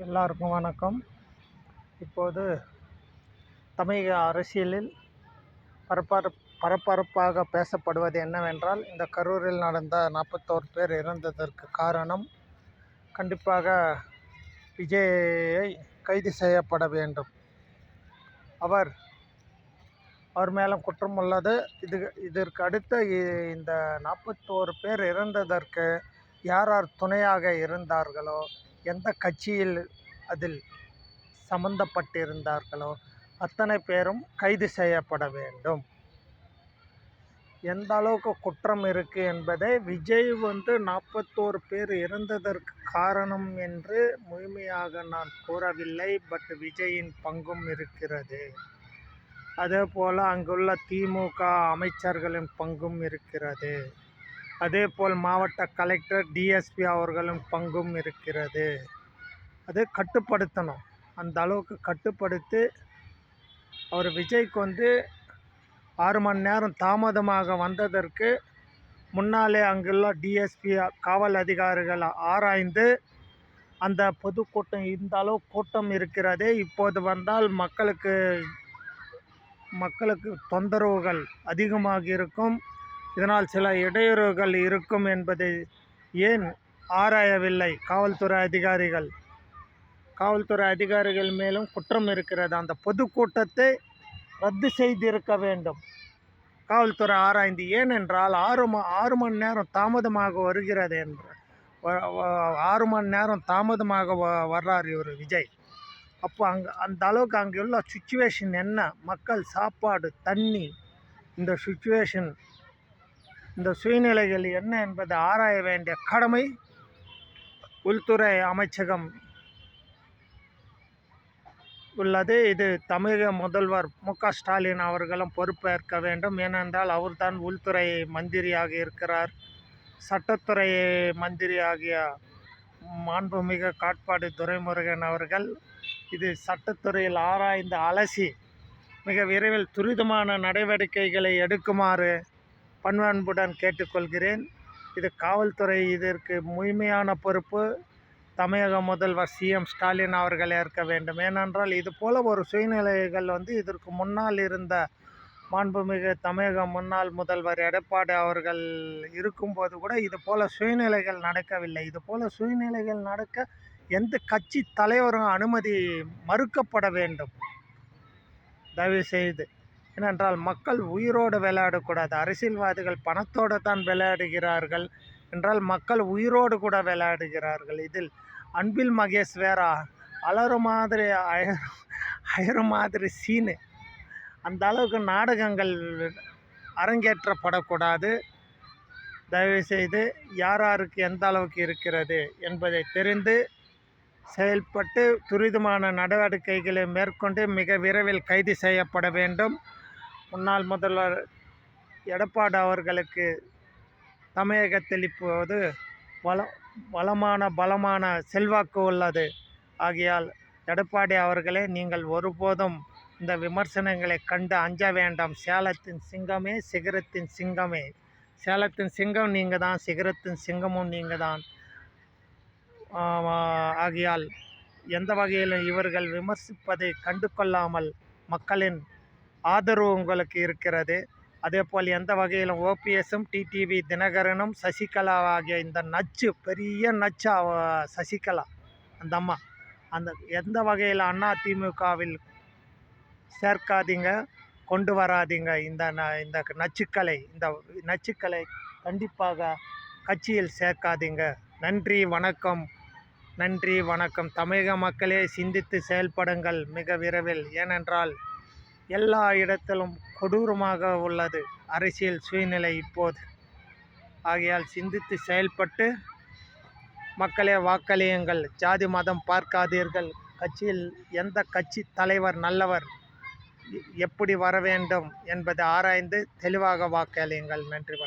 எல்லாருக்கும் வணக்கம். இப்போது தமிழக அரசியலில் பரபரப்பாக பேசப்படுவது என்னவென்றால், இந்த கரூரில் நடந்த 41 பேர் இறந்ததற்கு காரணம் கண்டிப்பாக விஜயை கைது செய்யப்பட வேண்டும். அவர் மேலும் குற்றம் உள்ளது. இதற்கு அடுத்த இந்த 41 பேர் இறந்ததற்கு யார் துணையாக இருந்தார்களோ, எந்த கட்சியில் அதில் சம்பந்தப்பட்டிருந்தார்களோ அத்தனை பேரும் கைது செய்யப்பட வேண்டும். எந்த அளவுக்கு குற்றம் இருக்குது என்பதை விஜய் 41 பேர் இறந்ததற்கு காரணம் என்று முழுமையாக நான் கூறவில்லை. பட் விஜயின் பங்கும் இருக்கிறது. அதே போல் அங்குள்ள திமுக அமைச்சர்களின் பங்கும் இருக்கிறது. அதேபோல் மாவட்ட கலெக்டர், டிஎஸ்பி அவர்களின் பங்கும் இருக்கிறது. அதை கட்டுப்படுத்தணும். அந்த அளவுக்கு கட்டுப்படுத்தி அவர் விஜய்க்கு 6 மணி நேரம் தாமதமாக வந்ததற்கு முன்னாலே அங்குள்ள டிஎஸ்பி காவல் அதிகாரிகள் ஆராய்ந்து அந்த பொதுக்கூட்டம் இந்த அளவு கூட்டம் இருக்கிறதே, இப்போது வந்தால் மக்களுக்கு தொந்தரவுகள் அதிகமாக இருக்கும், இதனால் சில இடையூறுகள் இருக்கும் என்பதை ஏன் ஆராயவில்லை? காவல்துறை அதிகாரிகள் மேலும் குற்றம் இருக்கிறது. அந்த பொதுக்கூட்டத்தை ரத்து செய்திருக்க வேண்டும் காவல்துறை ஆராய்ந்து. ஏனென்றால் 6 மணி நேரம் தாமதமாக வருகிறது என்று 6 மணி நேரம் தாமதமாக வர்றார் இவர் விஜய். அப்போ அந்த அளவுக்கு அங்கே உள்ள சுச்சுவேஷன் என்ன, மக்கள் சாப்பாடு, தண்ணி, இந்த சுச்சுவேஷன், இந்த சூழ்நிலைகள் என்ன என்பதை ஆராய வேண்டிய கடமை உள்துறை அமைச்சகம் உள்ளது. இது தமிழக முதல்வர் மு.க. ஸ்டாலின் அவர்களும் பொறுப்பேற்க வேண்டும். ஏனென்றால் அவர்தான் உள்துறை மந்திரியாக இருக்கிறார். சட்டத்துறை மந்திரி ஆகிய மாண்புமிகு காட்பாடி துரைமுருகன் அவர்கள் இது சட்டத்துறையில் ஆராய்ந்து அலசி மிக விரைவில் துரிதமான நடவடிக்கைகளை எடுக்குமாறு பண்புடன் கேட்டுக்கொள்கிறேன். இது காவல்துறை, இதற்கு முழுமையான பொறுப்பு தமிழக முதல்வர் சிஎம் ஸ்டாலின் அவர்கள் ஏற்க வேண்டும். ஏனென்றால் இது போல ஒரு சூழ்நிலைகள் இதற்கு முன்னால் இருந்த மாண்புமிகு தமிழக முன்னாள் முதல்வர் எடப்பாடி அவர்கள் இருக்கும்போது கூட இது போல சூழ்நிலைகள் நடக்கவில்லை. இது போல சூழ்நிலைகள் நடக்க எந்த கட்சி தலைவரும் அனுமதி மறுக்கப்பட வேண்டும் தயவு செய்து. ஏனென்றால் மக்கள் உயிரோடு விளையாடக்கூடாது. அரசியல்வாதிகள் பணத்தோடு தான் விளையாடுகிறார்கள் என்றால் மக்கள் உயிரோடு கூட விளையாடுகிறார்கள். இதில் அன்பில் மகேஷ் வேற அயறு மாதிரி சீனு. அந்த அளவுக்கு நாடகங்கள் அரங்கேற்றப்படக்கூடாது. தயவுசெய்து யாருக்கு எந்த அளவுக்கு இருக்கிறது என்பதை தெரிந்து செயல்பட்டு துரிதமான நடவடிக்கைகளை மேற்கொண்டு மிக விரைவில் கைது செய்யப்பட வேண்டும். முன்னாள் முதல்வர் எடப்பாடி அவர்களுக்கு தமிழகத்தில் இப்போது பலமான செல்வாக்கு உள்ளது. ஆகையால் எடப்பாடி அவர்களே, நீங்கள் ஒருபோதும் இந்த விமர்சனங்களை கண்டு அஞ்ச வேண்டாம். சேலத்தின் சிங்கமே, சிகரத்தின் சிங்கமே. சேலத்தின் சிங்கம் நீங்கள் தான், சிகரத்தின் சிங்கமும் நீங்கள் தான். ஆகையால் எந்த வகையிலும் இவர்கள் விமர்சிப்பதை கண்டு கொள்ளாமல் மக்களின் ஆதரவு உங்களுக்கு இருக்கிறது. அதேபோல் எந்த வகையிலும் ஓபிஎஸும், டிடிவி தினகரனும், சசிகலா ஆகிய இந்த பெரிய நச்சு சசிகலா அந்த அம்மா, அந்த எந்த வகையில் அதிமுகவில் சேர்க்காதீங்க, கொண்டு வராதீங்க. இந்த நச்சுக்களை கண்டிப்பாக கட்சியில் சேர்க்காதீங்க. நன்றி வணக்கம். தமிழக மக்களே, சிந்தித்து செயல்படுங்கள் மிக விரைவில். ஏனென்றால் எல்லா இடத்திலும் கொடூரமாக உள்ளது அரசியல் சூழ்நிலை இப்போது. ஆகையால் சிந்தித்து செயல்பட்டு மக்களே வாக்களியுங்கள். ஜாதி மதம் பார்க்காதீர்கள். கட்சியில் எந்த கட்சி தலைவர் நல்லவர், எப்படி வர வேண்டும் என்பதை ஆராய்ந்து தெளிவாக வாக்களியுங்கள். நன்றி.